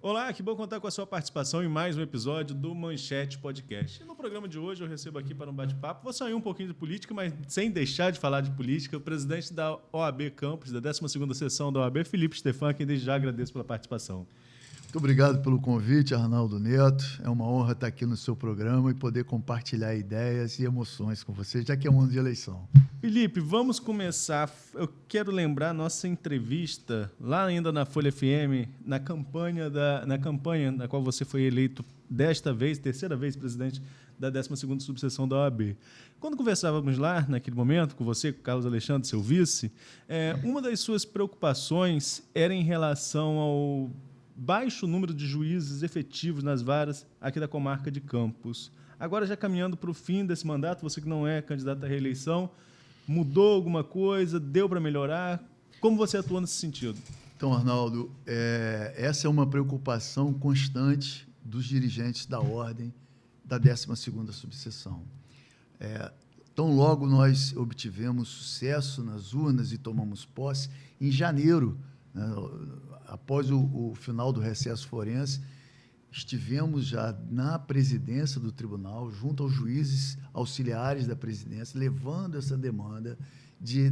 Olá, que bom contar com a sua participação em mais um episódio do Manchete Podcast. E no programa de hoje eu recebo aqui para um bate-papo, vou sair um pouquinho de política, mas sem deixar de falar de política, o presidente da OAB Campus, da 12ª sessão da OAB, Felipe Stefan, quem desde já agradeço pela participação. Muito obrigado pelo convite, Arnaldo Neto. É uma honra estar aqui no seu programa e poder compartilhar ideias e emoções com você, já que é um ano de eleição. Felipe, vamos começar. Eu quero lembrar nossa entrevista lá ainda na Folha FM, na campanha na qual você foi eleito desta vez, terceira vez presidente da 12ª subseção da OAB. Quando conversávamos lá, naquele momento, com você, com o Carlos Alexandre, seu vice, uma das suas preocupações era em relação ao baixo número de juízes efetivos nas varas aqui da comarca de Campos. Agora, já caminhando para o fim desse mandato, você que não é candidato à reeleição, mudou alguma coisa? Deu para melhorar? Como você atua nesse sentido? Então, Arnaldo, essa é uma preocupação constante dos dirigentes da ordem da 12ª subseção. Tão logo nós obtivemos sucesso nas urnas e tomamos posse, em janeiro, né, após o final do recesso forense, estivemos já na presidência do tribunal, junto aos juízes auxiliares da presidência, levando essa demanda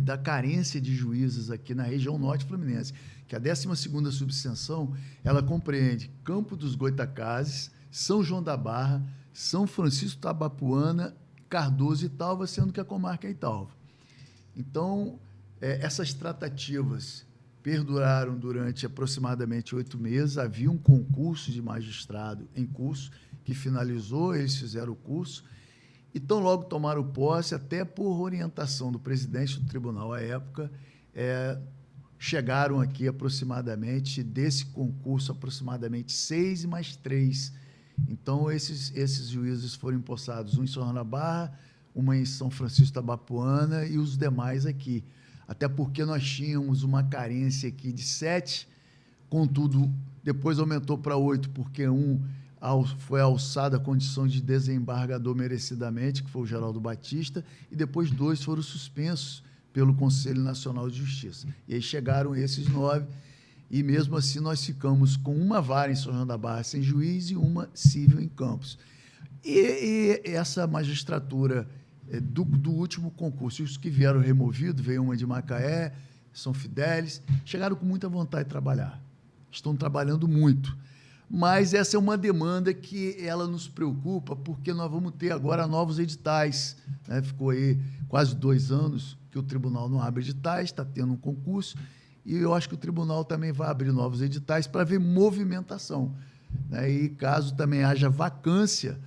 da carência de juízes aqui na região norte fluminense, que a 12ª subseção, ela compreende Campo dos Goitacazes, São João da Barra, São Francisco Tabapuana, Cardoso e Italva, sendo que a comarca é Italva. Então, essas tratativas perduraram durante aproximadamente 8 meses. Havia um concurso de magistrado em curso, que finalizou, eles fizeram o curso, e tão logo tomaram posse, até por orientação do presidente do tribunal à época, chegaram aqui aproximadamente, desse concurso, aproximadamente 6 mais 3. Então, esses juízes foram empossados, um em São João da Barra, uma em São Francisco Tabapuana e os demais aqui. Até porque nós tínhamos uma carência aqui de 7, contudo, depois aumentou para 8, porque foi alçado a condição de desembargador merecidamente, que foi o Geraldo Batista, e depois 2 foram suspensos pelo Conselho Nacional de Justiça. E aí chegaram esses 9, e mesmo assim nós ficamos com uma vara em São João da Barra sem juiz e uma civil em Campos. E essa magistratura do último concurso, os que vieram removidos, veio uma de Macaé, São Fidélis, chegaram com muita vontade de trabalhar. Estão trabalhando muito. Mas essa é uma demanda que ela nos preocupa, porque nós vamos ter agora novos editais, né? Ficou aí quase 2 anos que o tribunal não abre editais, está tendo um concurso, e eu acho que o tribunal também vai abrir novos editais para ver movimentação, né? E caso também haja vacância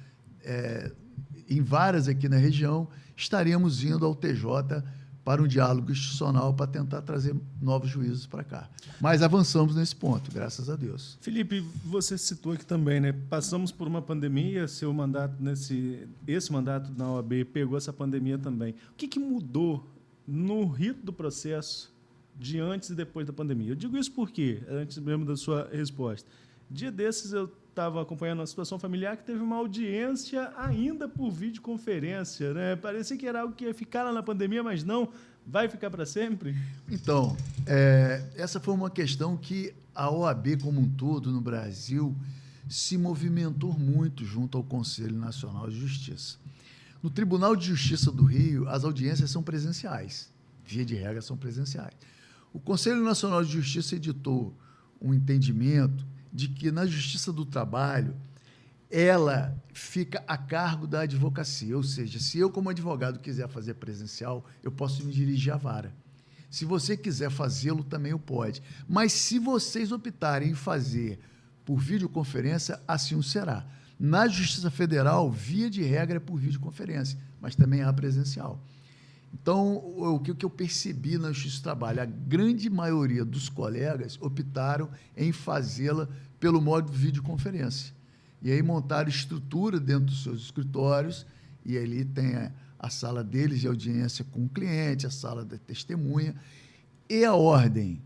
em varas aqui na região, estaremos indo ao TJ para um diálogo institucional para tentar trazer novos juízes para cá. Mas avançamos nesse ponto, graças a Deus. Felipe, você citou aqui também, né? Passamos por uma pandemia, seu mandato esse mandato na OAB pegou essa pandemia também. O que mudou no rito do processo de antes e depois da pandemia? Eu digo isso porque, antes mesmo da sua resposta, dia desses eu estava acompanhando uma situação familiar que teve uma audiência ainda por videoconferência, né? Parecia que era algo que ia ficar lá na pandemia, mas não, vai ficar para sempre? Então, essa foi uma questão que a OAB como um todo no Brasil se movimentou muito junto ao Conselho Nacional de Justiça. No Tribunal de Justiça do Rio, as audiências são presenciais, via de regra são presenciais. O Conselho Nacional de Justiça editou um entendimento de que na Justiça do Trabalho ela fica a cargo da advocacia, ou seja, se eu como advogado quiser fazer presencial, eu posso me dirigir à vara. Se você quiser fazê-lo, também o pode. Mas se vocês optarem em fazer por videoconferência, assim o será. Na Justiça Federal, via de regra é por videoconferência, mas também há presencial. Então, o que eu percebi na Justiça do Trabalho, a grande maioria dos colegas optaram em fazê-la pelo modo de videoconferência. E aí montaram estrutura dentro dos seus escritórios, e ali tem a sala deles de audiência com o cliente, a sala da testemunha, e a ordem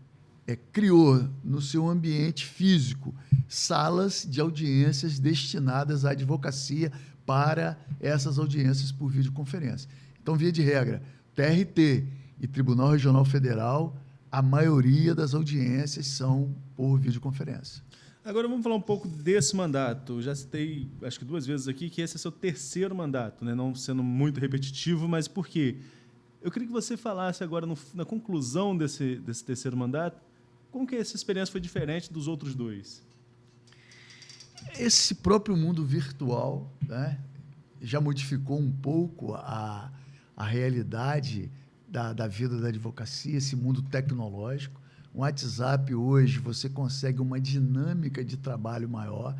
criou no seu ambiente físico salas de audiências destinadas à advocacia para essas audiências por videoconferência. Então, via de regra, TRT e Tribunal Regional Federal, a maioria das audiências são por videoconferência. Agora vamos falar um pouco desse mandato. Já citei, acho que 2 vezes aqui, que esse é seu 3º mandato, né? Não sendo muito repetitivo, mas por quê? Eu queria que você falasse agora, na conclusão desse 3º mandato, como que essa experiência foi diferente dos outros 2? Esse próprio mundo virtual, né, já modificou um pouco a realidade da vida da advocacia, esse mundo tecnológico. O WhatsApp hoje você consegue uma dinâmica de trabalho maior.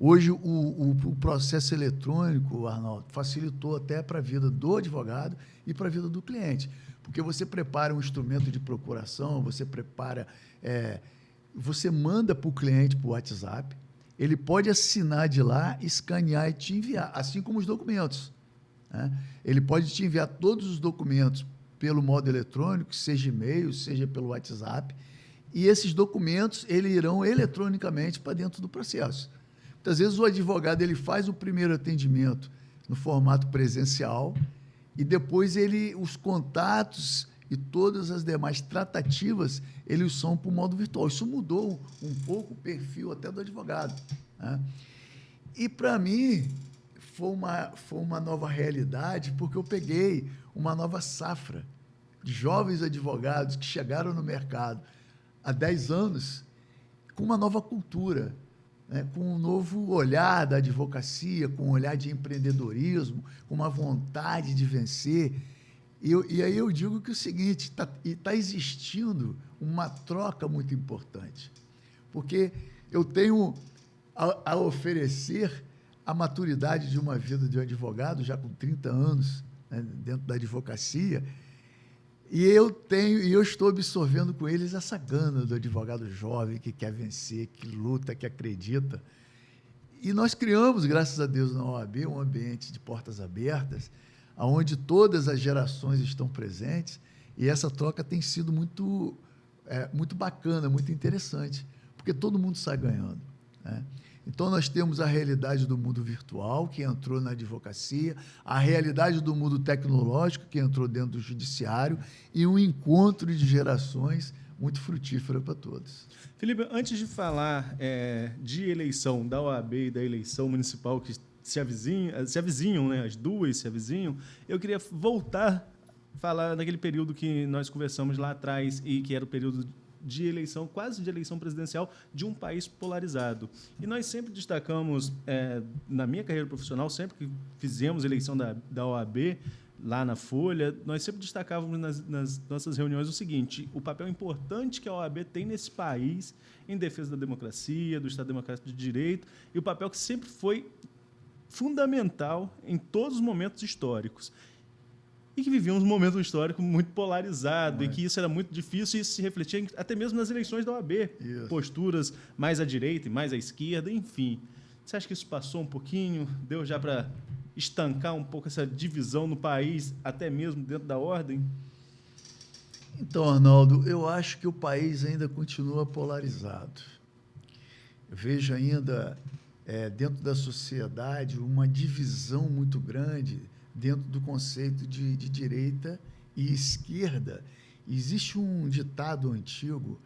Hoje o processo eletrônico, Arnaldo, facilitou até para a vida do advogado e para a vida do cliente, porque você prepara um instrumento de procuração, você manda para o cliente por WhatsApp, ele pode assinar de lá, escanear e te enviar, assim como os documentos, né? Ele pode te enviar todos os documentos pelo modo eletrônico, seja e-mail, seja pelo WhatsApp, e esses documentos eles irão eletronicamente para dentro do processo. Muitas vezes o advogado ele faz o primeiro atendimento no formato presencial e depois os contatos e todas as demais tratativas eles são para o modo virtual. Isso mudou um pouco o perfil até do advogado, né? E para mim foi uma nova realidade, porque eu peguei uma nova safra de jovens advogados que chegaram no mercado há 10 anos com uma nova cultura, né, com um novo olhar da advocacia, com um olhar de empreendedorismo, com uma vontade de vencer. E aí eu digo que é o seguinte, está existindo uma troca muito importante, porque eu tenho a oferecer a maturidade de uma vida de um advogado, já com 30 anos, né, dentro da advocacia, e eu estou absorvendo com eles essa gana do advogado jovem que quer vencer, que luta, que acredita. E nós criamos, graças a Deus, na OAB, um ambiente de portas abertas, onde todas as gerações estão presentes, e essa troca tem sido muito bacana, muito interessante, porque todo mundo sai ganhando, né? Então, nós temos a realidade do mundo virtual, que entrou na advocacia, a realidade do mundo tecnológico, que entrou dentro do judiciário, e um encontro de gerações muito frutífero para todos. Felipe, antes de falar de eleição da OAB e da eleição municipal, que se avizinham, né? As duas se avizinham, eu queria voltar a falar naquele período que nós conversamos lá atrás, e que era o período de eleição, quase de eleição presidencial, de um país polarizado. E nós sempre destacamos, na minha carreira profissional, sempre que fizemos eleição da OAB, lá na Folha, nós sempre destacávamos nas nossas reuniões o seguinte: o papel importante que a OAB tem nesse país em defesa da democracia, do Estado Democrático de Direito, e o papel que sempre foi fundamental em todos os momentos históricos. E que vivíamos um momento histórico muito polarizado, e que isso era muito difícil, e isso se refletia até mesmo nas eleições da OAB. Isso. Posturas mais à direita e mais à esquerda, enfim. Você acha que isso passou um pouquinho? Deu já para estancar um pouco essa divisão no país, até mesmo dentro da ordem? Então, Arnaldo, eu acho que o país ainda continua polarizado. Eu vejo ainda, dentro da sociedade, uma divisão muito grande dentro do conceito de direita e esquerda. Existe um ditado antigo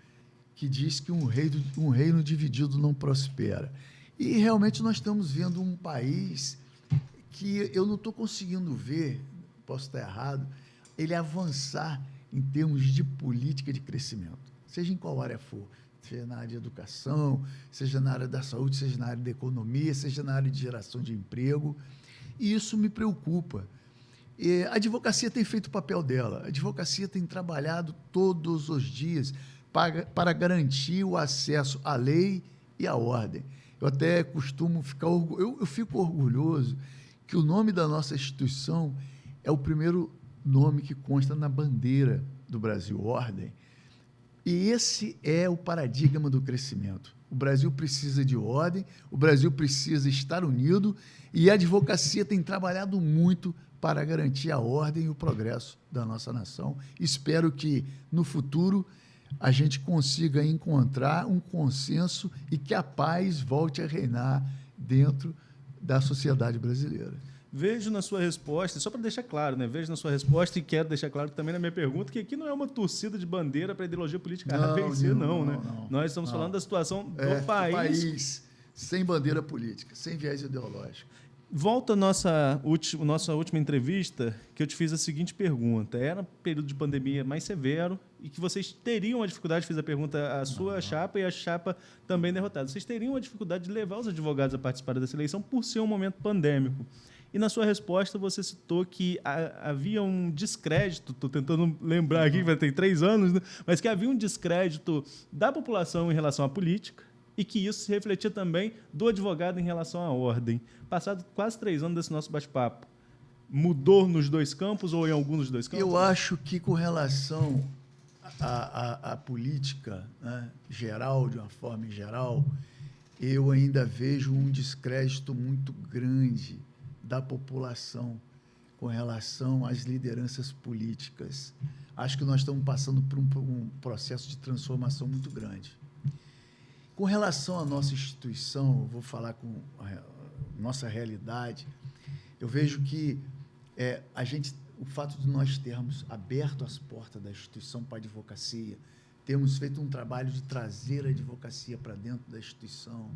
que diz que um reino dividido não prospera. E realmente nós estamos vendo um país que eu não estou conseguindo ver, posso estar errado, ele avançar em termos de política de crescimento, seja em qual área for, seja na área de educação, seja na área da saúde, seja na área da economia, seja na área de geração de emprego. E isso me preocupa. A advocacia tem feito o papel dela. A advocacia tem trabalhado todos os dias para garantir o acesso à lei e à ordem. Eu até costumo eu fico orgulhoso que o nome da nossa instituição é o primeiro nome que consta na bandeira do Brasil, Ordem. E esse é o paradigma do crescimento. O Brasil precisa de ordem, o Brasil precisa estar unido, e a advocacia tem trabalhado muito para garantir a ordem e o progresso da nossa nação. Espero que, no futuro, a gente consiga encontrar um consenso e que a paz volte a reinar dentro da sociedade brasileira. Vejo na sua resposta, só para deixar claro, né? Vejo na sua resposta e quero deixar claro também na minha pergunta que aqui não é uma torcida de bandeira para ideologia política vencer, não, né? Nós estamos falando da situação do país sem bandeira política, sem viés ideológico. Volta à nossa última entrevista, que eu te fiz a seguinte pergunta. Era um período de pandemia mais severo e que vocês teriam uma dificuldade, fiz a pergunta à sua chapa e a chapa também derrotada. Vocês teriam uma dificuldade de levar os advogados a participar dessa eleição por ser um momento pandêmico. E na sua resposta você citou que havia um descrédito, estou tentando lembrar aqui, vai ter 3 anos, né? Mas que havia um descrédito da população em relação à política, e que isso se refletia também do advogado em relação à ordem. Passado quase 3 anos desse nosso bate-papo, mudou nos 2 campos ou em algum dos 2 campos? Eu acho que com relação à política, né, geral, de uma forma geral, eu ainda vejo um descrédito muito grande da população com relação às lideranças políticas. Acho que nós estamos passando por um processo de transformação muito grande. Com relação à nossa instituição, eu vou falar com a nossa realidade, eu vejo que o fato de nós termos aberto as portas da instituição para a advocacia, temos feito um trabalho de trazer a advocacia para dentro da instituição,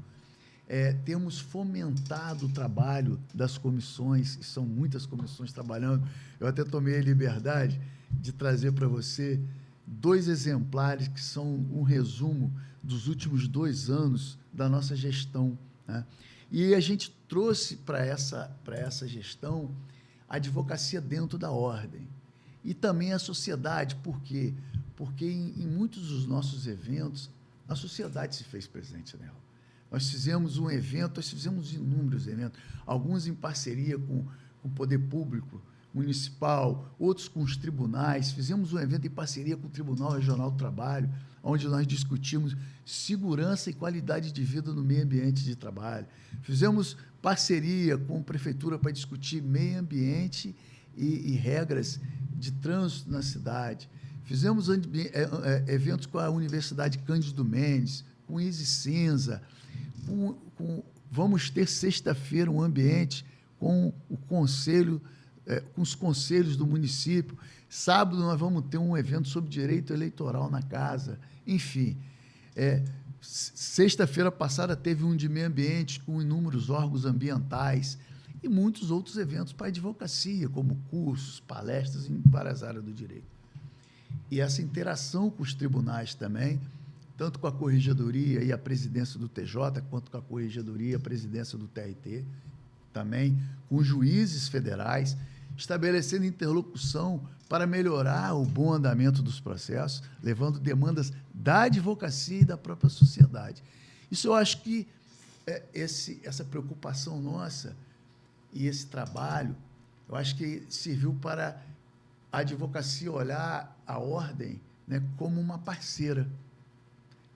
temos fomentado o trabalho das comissões, e são muitas comissões trabalhando. Eu até tomei a liberdade de trazer para você 2 exemplares que são um resumo dos últimos 2 anos da nossa gestão, né? E a gente trouxe para essa gestão a advocacia dentro da ordem e também a sociedade. Por quê? Porque em muitos dos nossos eventos, a sociedade se fez presente nela. Nós fizemos um evento, nós fizemos inúmeros eventos, alguns em parceria com o poder público municipal, outros com os tribunais. Fizemos um evento em parceria com o Tribunal Regional do Trabalho, onde nós discutimos segurança e qualidade de vida no meio ambiente de trabalho. Fizemos parceria com a Prefeitura para discutir meio ambiente e regras de trânsito na cidade. Fizemos eventos com a Universidade Cândido Mendes, com o Easy Cinza. Vamos ter sexta-feira um ambiente com o conselho, com os conselhos do município. Sábado nós vamos ter um evento sobre direito eleitoral na casa. Enfim, sexta-feira passada teve um de meio ambiente com inúmeros órgãos ambientais e muitos outros eventos para a advocacia, como cursos, palestras em várias áreas do direito. E essa interação com os tribunais também, tanto com a Corregedoria e a presidência do TJ, quanto com a Corregedoria e a presidência do TRT, também com juízes federais, estabelecendo interlocução para melhorar o bom andamento dos processos, levando demandas da advocacia e da própria sociedade. Isso eu acho que essa preocupação nossa e esse trabalho, eu acho que serviu para a advocacia olhar a ordem, né, como uma parceira,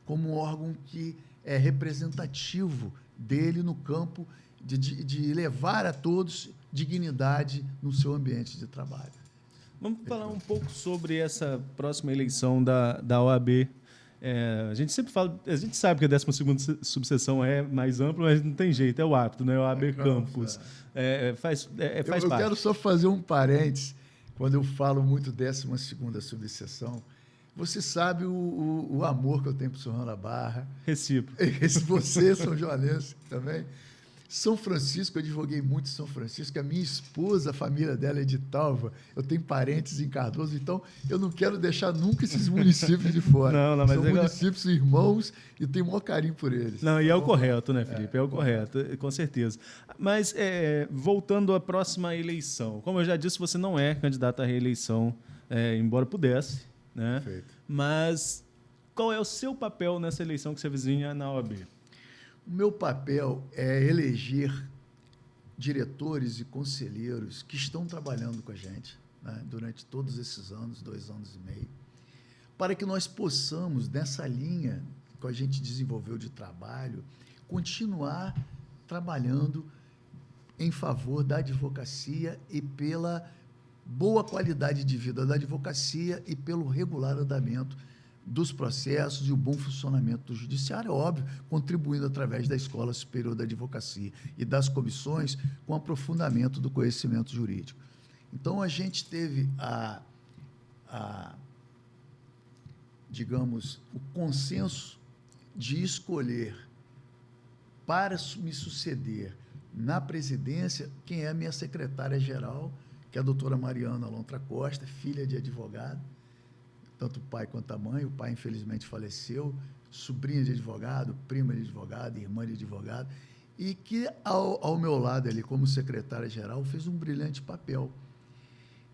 como um órgão que é representativo dele no campo de levar a todos dignidade no seu ambiente de trabalho. Vamos falar um pouco sobre essa próxima eleição da OAB. A gente sempre fala, a gente sabe que a 12ª subseção é mais ampla, mas não tem jeito, é o hábito, né? OAB Campus. Faz parte. Eu quero só fazer um parênteses, quando eu falo muito 12ª subseção. Você sabe o amor que eu tenho por São João da Barra. Recíproco. Você, São Joanense também. São Francisco, eu advoguei muito em São Francisco, a minha esposa, a família dela é de Talva, eu tenho parentes em Cardoso, então eu não quero deixar nunca esses municípios de fora. Não, mas são municípios irmãos e tenho o maior carinho por eles. Não, e é o correto, né, Felipe? É o correto, com certeza. Mas, voltando à próxima eleição, como eu já disse, você não é candidato à reeleição, embora pudesse, né? Perfeito. Mas qual é o seu papel nessa eleição que se avizinha na OAB? O meu papel é eleger diretores e conselheiros que estão trabalhando com a gente, né, durante todos esses anos, 2 anos e meio, para que nós possamos, nessa linha que a gente desenvolveu de trabalho, continuar trabalhando em favor da advocacia e pela boa qualidade de vida da advocacia e pelo regular andamento dos processos e o bom funcionamento do judiciário, é óbvio, contribuindo através da Escola Superior da Advocacia e das comissões com aprofundamento do conhecimento jurídico. Então, a gente teve digamos, o consenso de escolher para me suceder na presidência quem é a minha secretária-geral, que é a doutora Mariana Lontra Costa, filha de advogado, tanto o pai quanto a mãe. O pai, infelizmente, faleceu, sobrinha de advogado, prima de advogado, irmã de advogado, e que, ao meu lado ali, como secretária-geral, fez um brilhante papel.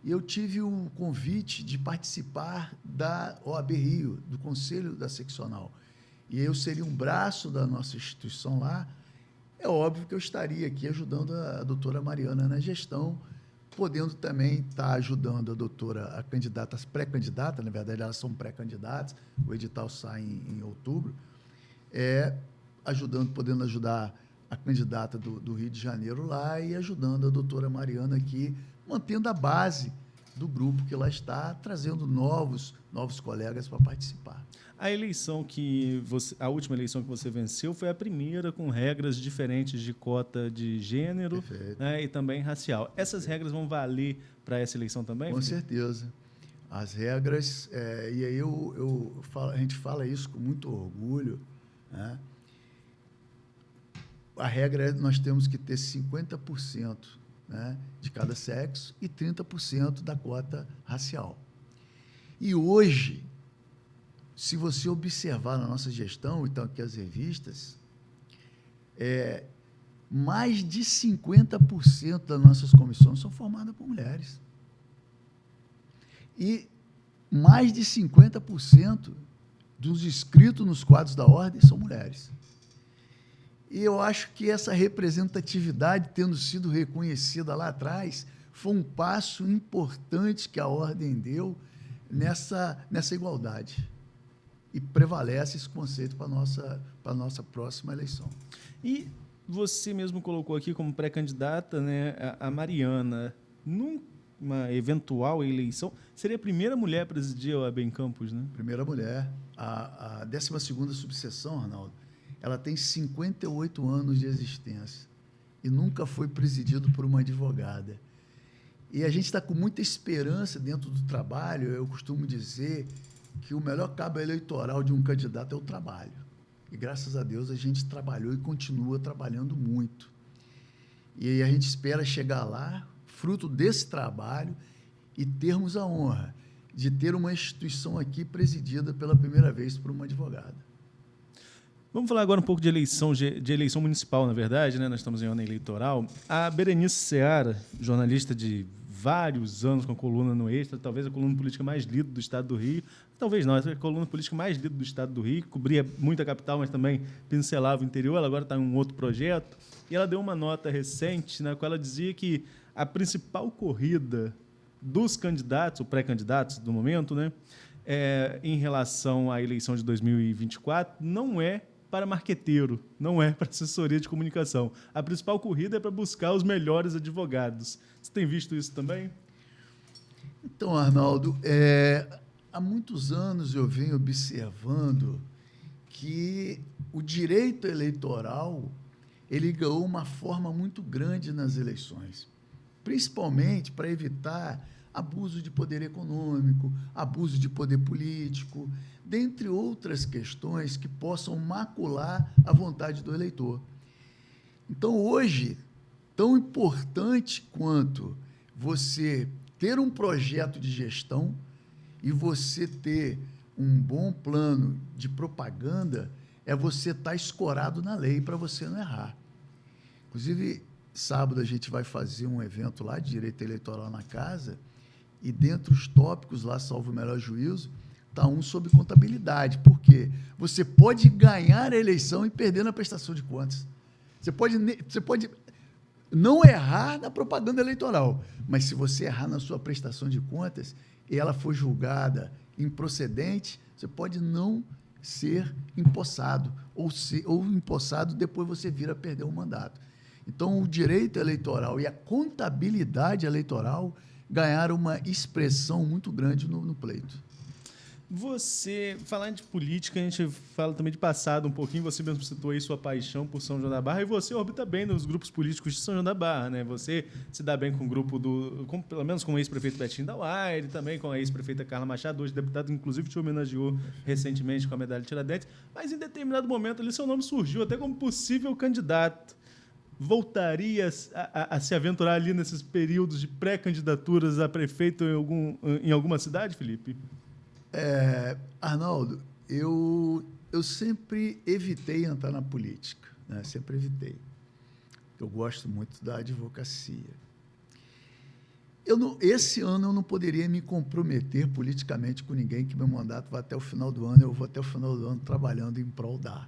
E eu tive o convite de participar da OAB Rio, do Conselho da Seccional. E eu seria um braço da nossa instituição lá. É óbvio que eu estaria aqui ajudando a doutora Mariana na gestão, podendo também estar ajudando a doutora, a candidata, as pré-candidatas, na verdade, elas são pré-candidatas, o edital sai em outubro, podendo ajudar a candidata do Rio de Janeiro lá e ajudando a doutora Mariana aqui, mantendo a base do grupo que lá está, trazendo novos colegas para participar. A última eleição que você venceu foi a primeira com regras diferentes de cota de gênero, né, e também racial. Essas regras vão valer para essa eleição também? Com certeza. As regras, e aí a gente fala isso com muito orgulho, né? A regra é que nós temos que ter 50%, né, de cada sexo e 30% da cota racial. E hoje, se você observar na nossa gestão, então aqui as revistas, mais de 50% das nossas comissões são formadas por mulheres. E mais de 50% dos inscritos nos quadros da ordem são mulheres. E eu acho que essa representatividade, tendo sido reconhecida lá atrás, foi um passo importante que a ordem deu nessa igualdade. E prevalece esse conceito para a nossa próxima eleição. E você mesmo colocou aqui como pré-candidata, né, a Mariana. Numa eventual eleição, seria a primeira mulher a presidir a OAB em Campos, né? Primeira mulher. A 12ª subseção, Arnaldo, ela tem 58 anos de existência e nunca foi presidido por uma advogada. E a gente está com muita esperança dentro do trabalho. Eu costumo dizer que o melhor cabo eleitoral de um candidato é o trabalho. E, graças a Deus, a gente trabalhou e continua trabalhando muito. E aí a gente espera chegar lá, fruto desse trabalho, e termos a honra de ter uma instituição aqui presidida pela primeira vez por uma advogada. Vamos falar agora um pouco de eleição municipal, na verdade, né? Nós estamos em ano eleitoral. A Berenice Seara, jornalista de vários anos com a coluna no Extra, talvez a coluna política mais lida do estado do Rio, talvez não, essa é a coluna política mais lida do estado do Rio, cobria muito a capital, mas também pincelava o interior. Ela agora está em um outro projeto, e ela deu uma nota recente na qual ela dizia que a principal corrida dos candidatos, ou pré-candidatos do momento, né, em relação à eleição de 2024, não é para marqueteiro, não é para assessoria de comunicação. A principal corrida é para buscar os melhores advogados. Você tem visto isso também? Então, Arnaldo, há muitos anos eu venho observando que o direito eleitoral ele ganhou uma forma muito grande nas eleições, principalmente para evitar abuso de poder econômico, abuso de poder político, dentre outras questões que possam macular a vontade do eleitor. Então, hoje, tão importante quanto você ter um projeto de gestão e você ter um bom plano de propaganda, é você estar escorado na lei para você não errar. Inclusive, sábado a gente vai fazer um evento lá de direito eleitoral na casa, e dentre os tópicos lá, salvo o melhor juízo, está um sobre contabilidade. Por quê? Você pode ganhar a eleição e perder na prestação de contas. Você pode não errar na propaganda eleitoral, mas se você errar na sua prestação de contas e ela for julgada improcedente, você pode não ser empossado, ou empossado depois você vir a perder o mandato. Então, o direito eleitoral e a contabilidade eleitoral ganharam uma expressão muito grande no pleito. Você, falar de política, a gente fala também de passado um pouquinho, você mesmo citou aí sua paixão por São João da Barra, e você orbita bem nos grupos políticos de São João da Barra, né? Você se dá bem com o grupo pelo menos com o ex-prefeito Betinho da Uaire, também com a ex-prefeita Carla Machado, hoje deputado, inclusive te homenageou recentemente com a medalha de Tiradentes, mas em determinado momento ali seu nome surgiu até como possível candidato. Voltaria a se aventurar ali nesses períodos de pré-candidaturas a prefeito em alguma cidade, Felipe? Arnaldo, eu sempre evitei entrar na política, né? Sempre evitei. Eu gosto muito da advocacia. Esse ano eu não poderia me comprometer politicamente com ninguém, que meu mandato vai até o final do ano, eu vou até o final do ano trabalhando em prol da.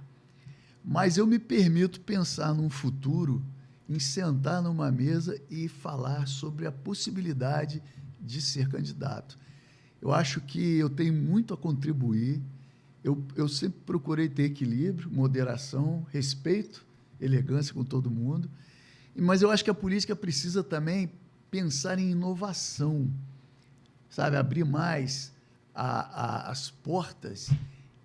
Mas eu me permito pensar num futuro, em sentar numa mesa e falar sobre a possibilidade de ser candidato. Eu acho que eu tenho muito a contribuir. Eu sempre procurei ter equilíbrio, moderação, respeito, elegância com todo mundo. Mas eu acho que a política precisa também pensar em inovação, sabe? Abrir mais as portas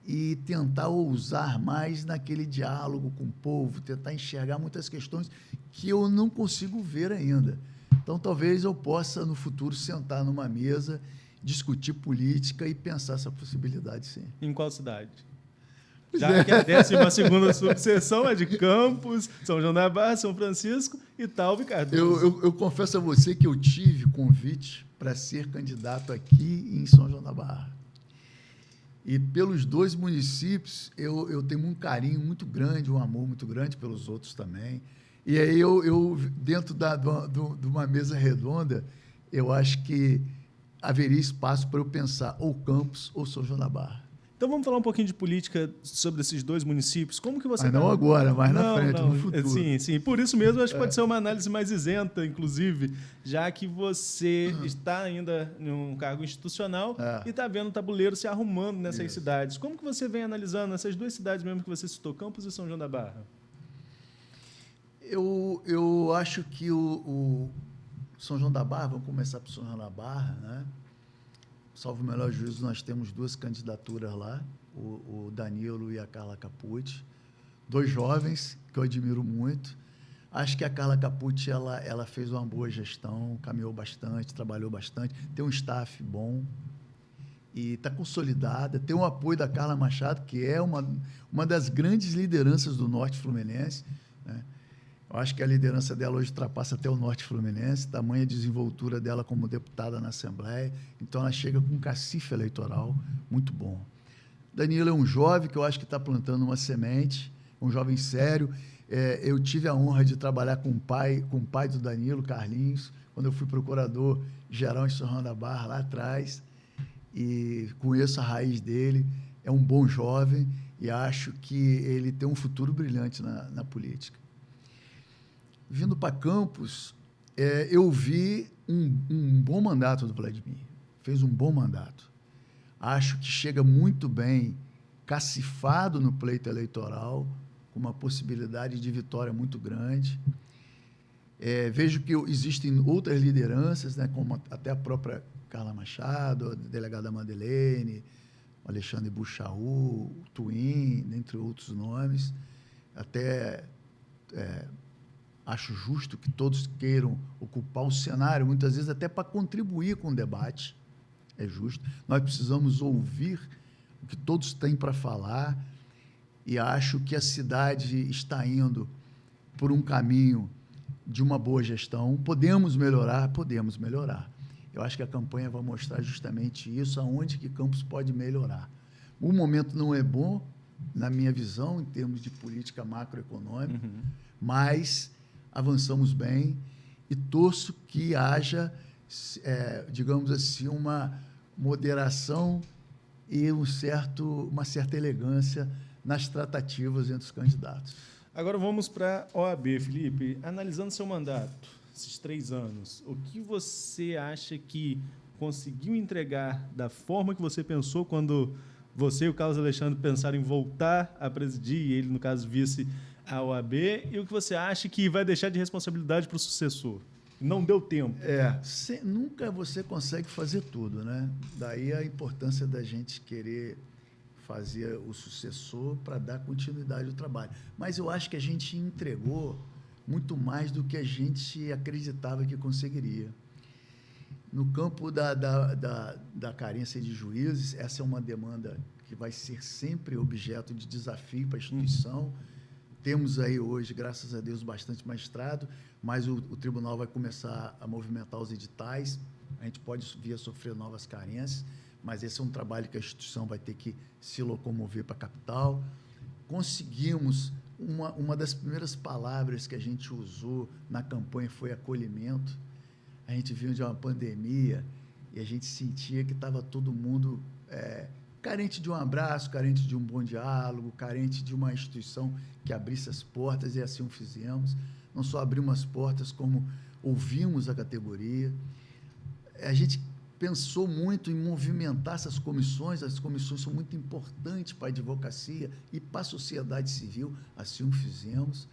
e tentar ousar mais naquele diálogo com o povo, tentar enxergar muitas questões que eu não consigo ver ainda. Então, talvez eu possa, no futuro, sentar numa mesa, discutir política e pensar essa possibilidade, sim. Em qual cidade? Já que a 12ª subseção é de Campos, São João da Barra, São Francisco e Talva e Cardoso. Eu confesso a você que eu tive convite para ser candidato aqui em São João da Barra. E pelos dois municípios, eu tenho um carinho muito grande, um amor muito grande pelos outros também. E aí, dentro de uma mesa redonda, eu acho que haveria espaço para eu pensar ou Campos ou São João da Barra. Então vamos falar um pouquinho de política sobre esses dois municípios. Como que você... Não agora, mas na frente, no futuro. Sim. Por isso mesmo, acho que pode ser uma análise mais isenta, inclusive, já que você está ainda em um cargo institucional e está vendo o tabuleiro se arrumando nessas cidades. Como que você vem analisando essas duas cidades mesmo que você citou, Campos e São João da Barra? Eu acho que o São João da Barra, vamos começar por São João da Barra, né? Salvo o melhor juízo, nós temos duas candidaturas lá, o Danilo e a Carla Capucci, dois jovens que eu admiro muito. Acho que a Carla Capucci ela fez uma boa gestão, caminhou bastante, trabalhou bastante, tem um staff bom e está consolidada, tem o apoio da Carla Machado, que é uma das grandes lideranças do Norte Fluminense, né? Eu acho que a liderança dela hoje ultrapassa até o Norte Fluminense, tamanha desenvoltura dela como deputada na Assembleia. Então, ela chega com um cacife eleitoral muito bom. Danilo é um jovem que eu acho que está plantando uma semente, um jovem sério. Eu tive a honra de trabalhar com o pai do Danilo, Carlinhos, quando eu fui procurador-geral em São João da Barra, lá atrás, e conheço a raiz dele. É um bom jovem e acho que ele tem um futuro brilhante na política. Vindo para Campos, eu vi um bom mandato do Vladimir. Fez um bom mandato. Acho que chega muito bem, cacifado no pleito eleitoral, com uma possibilidade de vitória muito grande. Vejo que existem outras lideranças, né, como até a própria Carla Machado, a delegada Madeleine, o Alexandre Buchaú, o Twin, entre outros nomes. Até... acho justo que todos queiram ocupar o cenário, muitas vezes até para contribuir com o debate. É justo. Nós precisamos ouvir o que todos têm para falar e acho que a cidade está indo por um caminho de uma boa gestão. Podemos melhorar? Podemos melhorar. Eu acho que a campanha vai mostrar justamente isso, aonde que Campos pode melhorar. O momento não é bom, na minha visão, em termos de política macroeconômica, mas... avançamos bem e torço que haja, digamos assim, uma moderação e uma certa elegância nas tratativas entre os candidatos. Agora vamos para a OAB, Felipe. Analisando seu mandato, esses 3 anos, o que você acha que conseguiu entregar da forma que você pensou quando você e o Carlos Alexandre pensaram em voltar a presidir, e ele, no caso, vice a OAB, e o que você acha que vai deixar de responsabilidade para o sucessor? Não deu tempo. Nunca você consegue fazer tudo, né? Daí a importância da gente querer fazer o sucessor para dar continuidade ao trabalho. Mas eu acho que a gente entregou muito mais do que a gente acreditava que conseguiria. No campo da carência de juízes, essa é uma demanda que vai ser sempre objeto de desafio para a instituição. Temos aí hoje, graças a Deus, bastante magistrado, mas o tribunal vai começar a movimentar os editais. A gente pode vir a sofrer novas carências, mas esse é um trabalho que a instituição vai ter que se locomover para a capital. Conseguimos, uma das primeiras palavras que a gente usou na campanha foi acolhimento. A gente vinha de uma pandemia e a gente sentia que estava todo mundo carente de um abraço, carente de um bom diálogo, carente de uma instituição que abrisse as portas, e assim o fizemos. Não só abrimos as portas, como ouvimos a categoria. A gente pensou muito em movimentar essas comissões. As comissões são muito importantes para a advocacia e para a sociedade civil, assim o fizemos.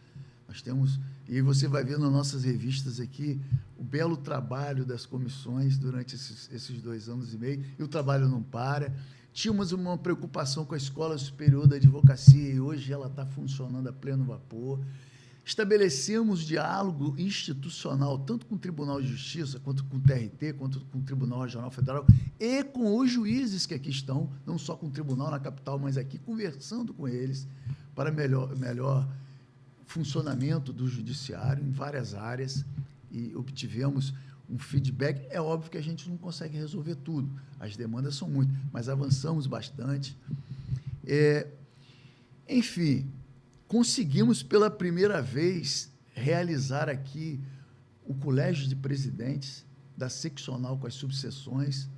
Nós temos, e aí você vai ver nas nossas revistas aqui, o belo trabalho das comissões durante esses 2 anos e meio, e o trabalho não para. Tínhamos uma preocupação com a Escola Superior da Advocacia, e hoje ela está funcionando a pleno vapor. Estabelecemos diálogo institucional, tanto com o Tribunal de Justiça, quanto com o TRT, quanto com o Tribunal Regional Federal, e com os juízes que aqui estão, não só com o tribunal na capital, mas aqui conversando com eles para melhor funcionamento do judiciário em várias áreas, e obtivemos um feedback. É óbvio que a gente não consegue resolver tudo, as demandas são muitas, mas avançamos bastante. Enfim, conseguimos pela primeira vez realizar aqui o colégio de presidentes da seccional com as subseções.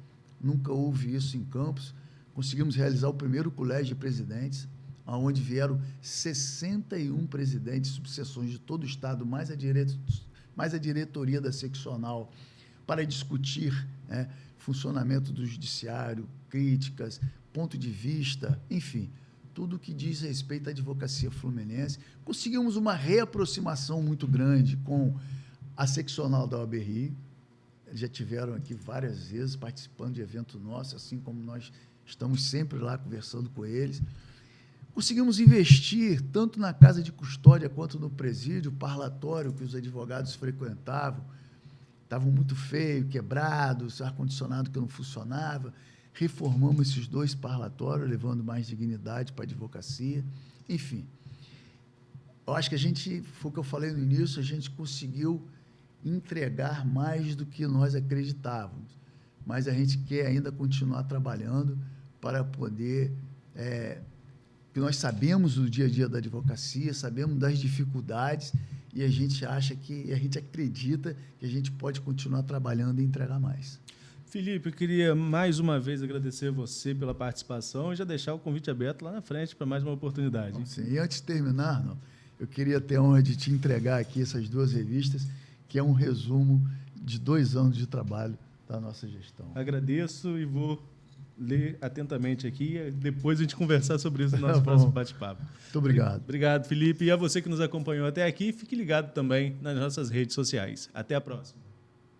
Nunca houve isso em Campos. Conseguimos realizar o primeiro colégio de presidentes, onde vieram 61 presidentes de subseções de todo o estado, mais a diretoria da seccional, para discutir funcionamento do judiciário, críticas, ponto de vista, enfim, tudo que diz respeito à advocacia fluminense. Conseguimos uma reaproximação muito grande com a seccional da OAB-Rio. Eles já tiveram aqui várias vezes participando de evento nosso, assim como nós estamos sempre lá conversando com eles. Conseguimos investir tanto na casa de custódia quanto no presídio, parlatório que os advogados frequentavam. Estavam muito feios, quebrados, ar-condicionado que não funcionava. Reformamos esses 2 parlatórios, levando mais dignidade para a advocacia. Enfim, eu acho que foi o que eu falei no início, a gente conseguiu entregar mais do que nós acreditávamos. Mas a gente quer ainda continuar trabalhando para poder... que nós sabemos do dia a dia da advocacia, sabemos das dificuldades, e a gente acredita que a gente pode continuar trabalhando e entregar mais. Felipe, eu queria mais uma vez agradecer você pela participação e já deixar o convite aberto lá na frente para mais uma oportunidade. Bom, sim. E antes de terminar, eu queria ter a honra de te entregar aqui essas 2 revistas, que é um resumo de 2 anos de trabalho da nossa gestão. Agradeço e vou ler atentamente aqui e depois a gente conversar sobre isso no nosso próximo bate-papo. Muito obrigado. Obrigado, Felipe. E a você que nos acompanhou até aqui, fique ligado também nas nossas redes sociais. Até a próxima.